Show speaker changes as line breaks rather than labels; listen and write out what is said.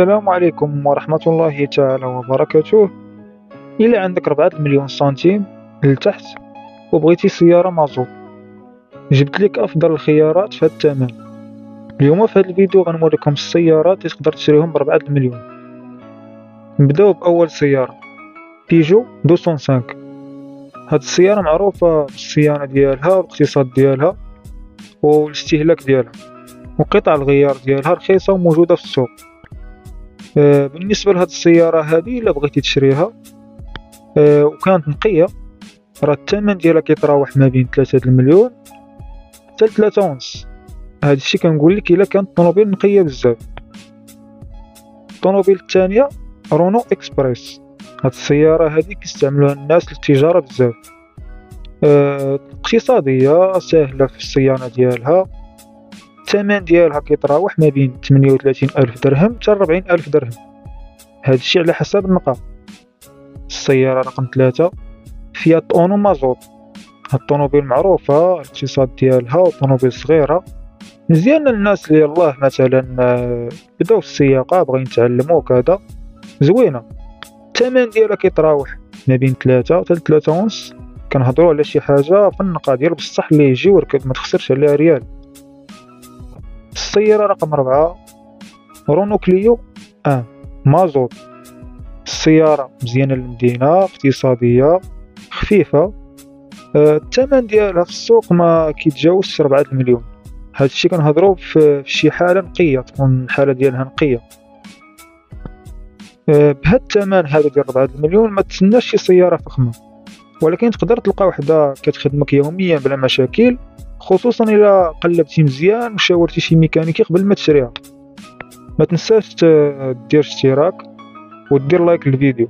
السلام عليكم ورحمة الله تعالى وبركاته. إلا عندك 4 مليون سنتيم لتحت وبغيتي سيارة مازوت، جبت لك أفضل الخيارات في هاد الثمن. اليوم في هاد الفيديو غنوريكم السيارات اللي تقدر تشريهم ب4 المليون. نبداو بأول سيارة، بيجو 205. هاد السيارة معروفة بالصيانة ديالها والاقتصاد ديالها والاستهلاك ديالها، وقطع الغيار ديالها رخيصة وموجودة في السوق. بالنسبة لهاد السيارة هادي إلا بغيتي تشريها وكانت نقية، راه الثمن ديالها كيتراوح ما بين 3 المليون حتى 3 ونص. هاد الشي كنقولك إلا كانت طونوبيل نقية بزاف. الطونوبيل الثانية رونو إكسبريس. هاد السيارة هادي كيستعملوها الناس للتجارة بزاف، اقتصادية ساهلة في الصيانة ديالها. الثمن ديالها كيتراوح ما بين 38 ألف درهم حتى 40 ألف درهم، هاد الشي على حسب النقاط. السيارة رقم 3 فيات أونو مازوت. هاد الطونوبيل معروفة الاقتصاد ديالها وطونوبيل صغيرة مزيانة للناس اللي يلاه مثلا بداو في السياقة باغيين يتعلموا وكذا، زوينة. الثمن ديالها كيتراوح ما بين 3 حتى 3 ونص. كنهضروا على شي حاجة في النقا ديال بصح اللي يجي وركب ما تخسرش عليها ريال. السيارة رقم 4 رونو كليو مازوت. السيارة مزيانة للمدينة، اقتصادية، خفيفة. الثمن ديالها في السوق ما كيتجاوزش 4 المليون. هاد الشي كنهضروا في شي حالة نقية، تكون الحالة ديالها نقية. بهاد الثمن هذا ديال 4 المليون ما تسناش شي سيارة فخمة، ولكن تقدر تلقى وحدة كتخدمك يوميا بلا مشاكل، خصوصا إلا قلبتي مزيان وشاورتي شي ميكانيكي قبل ما تشريها. ما تنساش دير اشتراك ودير لايك للفيديو.